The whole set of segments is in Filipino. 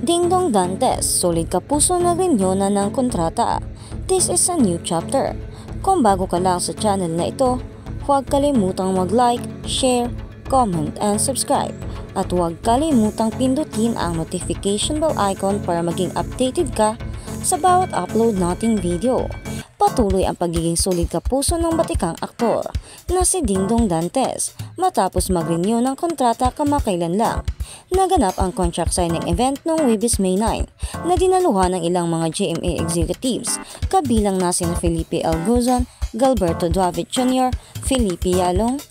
Dingdong Dantes, solid kapuso na renew na ng kontrata. This is a new chapter. Kung bago ka lang sa channel na ito, huwag kalimutang mag-like, share, comment, and subscribe. At huwag kalimutang pindutin ang notification bell icon para maging updated ka sa bawat upload nating video. Patuloy ang pagiging solid kapuso ng batikang aktor na si Dingdong Dantes matapos mag-renew ng kontrata kamakailan lang. Naganap ang contract signing event noong Webes May 9 na dinaluhan ng ilang mga GMA executives kabilang na sina Felipe L. Guzon, Galberto David Jr., Felipe Yalong,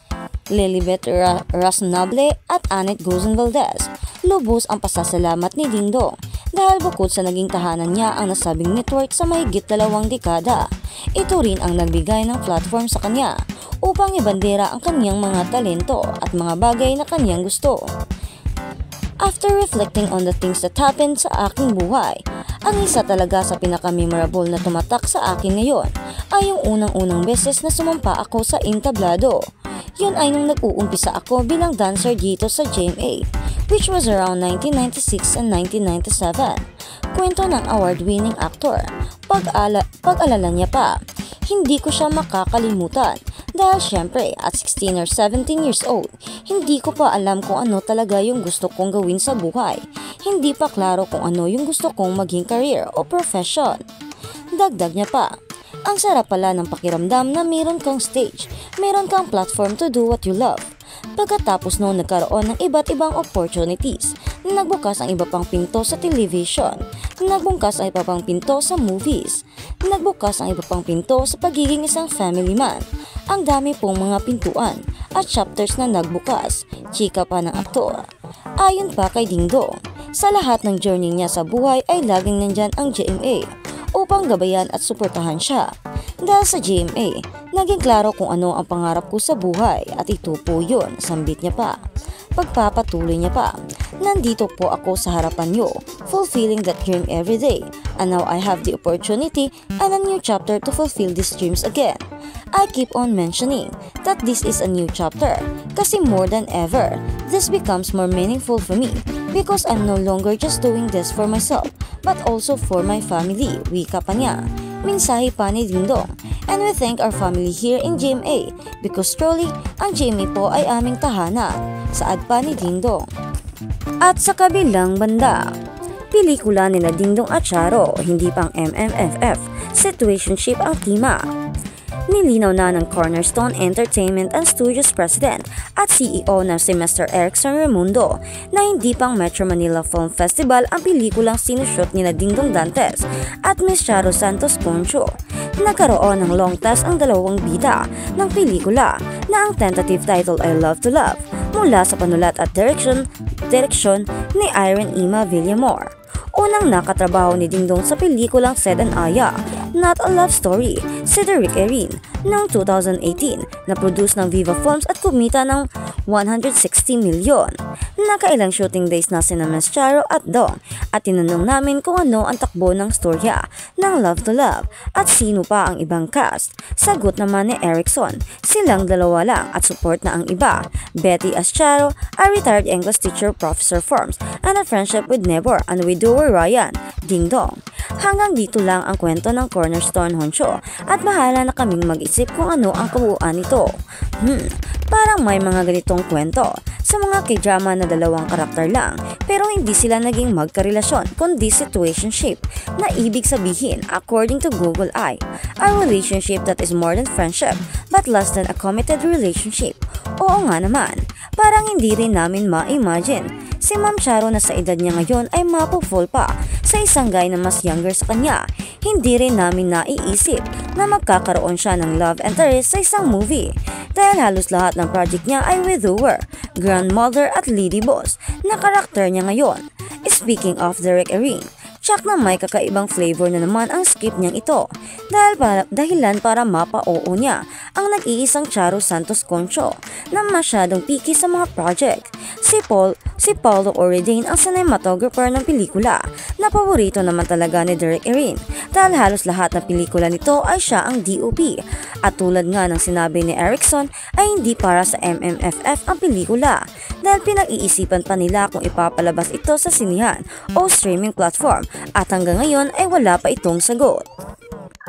Lilibet Rasnable at Annette Guzon Valdez. Lubos ang pasasalamat ni Dingdong dahil bukod sa naging tahanan niya ang nasabing network sa mahigit 2 dekada, ito rin ang nagbigay ng platform sa kanya upang ibandera ang kanyang mga talento at mga bagay na kanyang gusto. After reflecting on the things that happened sa aking buhay, ang isa talaga sa pinaka-memorable na tumatak sa akin ngayon ay yung unang-unang beses na sumampa ako sa entablado. Yun ay nung nag-uumpisa ako bilang dancer dito sa GMA, which was around 1996 and 1997. Kwento ng award-winning actor. Pag-alala niya pa, hindi ko siya makakalimutan dahil syempre at 16 or 17 years old, hindi ko pa alam kung ano talaga yung gusto kong gawin sa buhay. Hindi pa klaro kung ano yung gusto kong maging career o profession. Dagdag niya pa, ang sarap pala ng pakiramdam na meron kang stage, meron kang platform to do what you love. Pagkatapos noon nagkaroon ng iba't ibang opportunities, nagbukas ang iba pang pinto sa television, nagbukas ang iba pang pinto sa movies, nagbukas ang iba pang pinto sa pagiging isang family man. Ang dami pong mga pintuan at chapters na nagbukas, chika pa ng aktor. Ayon pa kay Dingdong, sa lahat ng journey niya sa buhay ay laging nandyan ang GMA upang gabayan at suportahan siya. Dahil sa GMA, naging klaro kung ano ang pangarap ko sa buhay at ito po yun, sambit niya pa. Pagpapatuloy niya pa, nandito po ako sa harapan niyo, fulfilling that dream every day, and now I have the opportunity and a new chapter to fulfill these dreams again. I keep on mentioning that this is a new chapter kasi more than ever, this becomes more meaningful for me because I'm no longer just doing this for myself but also for my family, wika pa niya. Mensahe pa ni Dingdong. And we thank our family here in GMA because truly, ang GMA po ay aming tahanan, saad pa ni Dingdong. At sa kabilang banda, pelikula nila Dingdong at Charo, hindi pang MMFF, situationship ang tema. Nilinaw na ng Cornerstone Entertainment and Studios President at CEO na si Mr. Erickson Raimundo na hindi pang Metro Manila Film Festival ang pelikulang sinushoot nila Dingdong Dantes at Miss Charo Santos Poncho. Nagkaroon ng long task ang dalawang bida ng pelikula na ang tentative title ay Love to Love mula sa panulat at direksyon ni Irene Ima Villamor. Unang nakatrabaho ni Dingdong sa pelikulang Sed and Aya, Not a Love Story, si Derek Erin, noong 2018 na produce ng Viva Films at kumita ng 160 milyon. Nakailang shooting days na sina Miss Charo at Dong at tinanong namin kung ano ang takbo ng storya ng Love to Love at sino pa ang ibang cast. Sagot naman ni Erickson, silang dalawa lang at support na ang iba. Betty as Charo, a retired English teacher Professor Forms and a friendship with neighbor and widower Ryan, Dingdong. Hanggang dito lang ang kwento ng Cornerstone Honsho at bahala na kaming mag-isip kung ano ang kabuuan nito. Parang may mga ganitong kwento sa mga k-drama na dalawang karakter lang pero hindi sila naging magkarelasyon kundi situationship na ibig sabihin according to Google ay a relationship that is more than friendship but less than a committed relationship. Oo nga naman, parang hindi rin namin ma-imagine si Ma'am Charo na sa edad niya ngayon ay mapufall pa sa isang guy na mas younger sa kanya. Hindi rin namin naiisip na magkakaroon siya ng love interest sa isang movie dahil halos lahat ng project niya ay widower, grandmother at lady boss na karakter niya ngayon. Speaking of Derek Erin, tsak na may kakaibang flavor na naman ang script niyang ito dahilan para mapa-oo niya ang nag-iisang Charo Santos Concho na masyadong picky sa mga project. Si Paulo Oredane ang cinematographer ng pelikula na paborito naman talaga ni Derek Erin dahil halos lahat ng pelikula nito ay siya ang DOP at tulad nga ng sinabi ni Erickson ay hindi para sa MMFF ang pelikula dahil pinag-iisipan pa nila kung ipapalabas ito sa sinihan o streaming platform at hanggang ngayon ay wala pa itong sagot.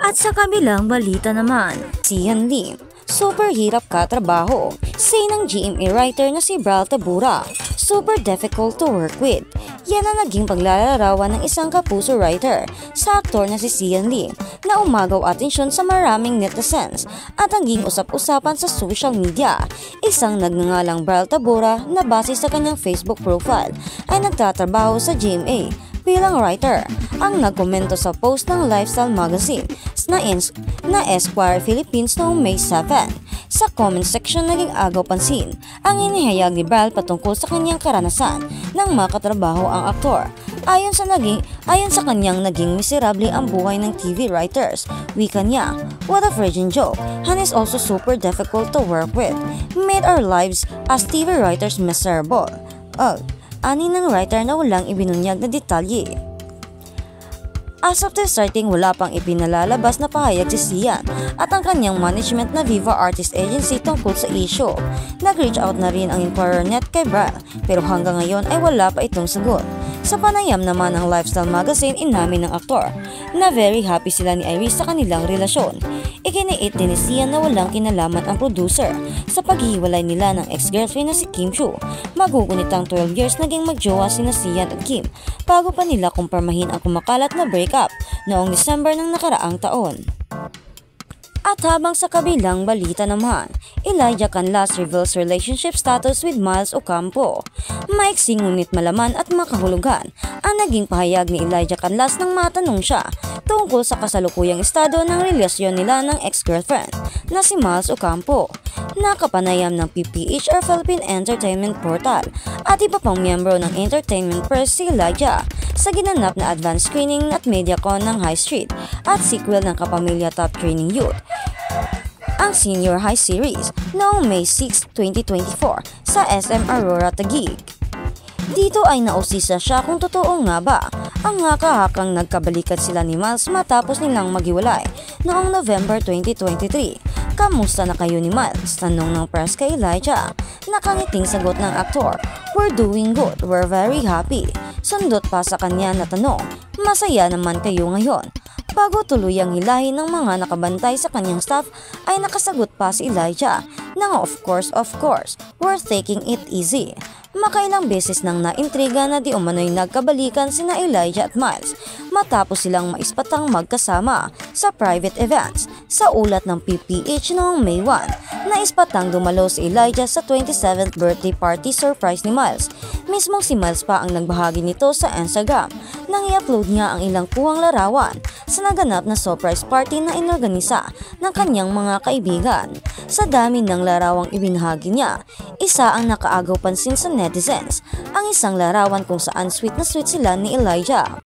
At sa kabilang balita naman, Sian Lim, super hirap katrabaho. Say ng GMA writer na si Bral Tabura, super difficult to work with. Yan ang naging paglalarawan ng isang kapuso writer sa aktor na si Sian Lim na umagaw atensyon sa maraming netizens at naging usap-usapan sa social media. Isang nagngangalang Bral Tabura na base sa kanyang Facebook profile ay nagtatrabaho sa GMA bilang writer ang nagkomento sa post ng lifestyle magazine na Esquire Philippines noong May 7. Sa comment section naging agaw pansin ang inihayag ni Bral patungkol sa kanyang karanasan ng makatrabaho ang aktor. Ayon sa kanyang naging miserable ang buhay ng TV writers. Wika niya, "What a virgin joke, Han is also super difficult to work with. Made our lives as TV writers miserable." Ani ng writer na walang ibinunyag na detalye. As of the starting, wala pang ipinalalabas na pahayag si Sian at ang kanyang management na Viva Artist Agency tungkol sa issue. Nag-reach out na rin ang Inquirer Net kay Bral pero hanggang ngayon ay wala pa itong sagot. Sa panayam naman ng lifestyle magazine, inamin ng aktor na very happy sila ni Iris sa kanilang relasyon. Ikiniit din ni Sian na walang kinalaman ang producer sa paghihiwalay nila ng ex-girlfriend na si Kim Chiu. Magugunitang 12 years naging magjowa sina Sian at Kim bago pa nila kumpirmahin ang kumakalat na breakup noong December ng nakaraang taon. At habang sa kabilang balita naman, Elijah Canlas reveals relationship status with Miles Ocampo. Maiksing ngunit malaman at makahulugan ang naging pahayag ni Elijah Canlas nang matanong siya tungkol sa kasalukuyang estado ng relasyon nila ng ex-girlfriend na si Miles Ocampo. Nakapanayam ng PPH or Philippine Entertainment Portal at iba pang miyembro ng entertainment press si Elijah sa ginanap na advance screening at MediaCon ng High Street at sequel ng Kapamilya Top Training Youth, ang Senior High Series, noong May 6, 2024 sa SM Aurora Taguig. Dito ay nausisa siya kung totoo nga ba ang haka-hakang nagkabalikan sila ni Miles matapos nilang maghiwalay noong November 2023. "Kamusta na kayo ni Miles?" tanong ng press kay Elijah. Nakangiting sagot ng aktor, "We're doing good, we're very happy." Sundot pa sa kanya na tanong, "Masaya naman kayo ngayon?" Bago tuluyang hilahin ng mga nakabantay sa kanyang staff ay nakasagot pa si Elijah na of course, we're taking it easy. Makailang beses nang naintriga na di umano'y nagkabalikan sina Elijah at Miles matapos silang maispatang magkasama sa private events. Sa ulat ng PPH noong May 1, naispatang dumalo si Elijah sa 27th birthday party surprise ni Miles. Mismong si Miles pa ang nagbahagi nito sa Instagram nang i-upload niya ang ilang kuhang larawan sa naganap na surprise party na inorganisa ng kanyang mga kaibigan. Sa dami ng larawang ibinahagi niya, isa ang nakaagaw pansin sa netizens, ang isang larawan kung saan sweet na sweet sila ni Elijah.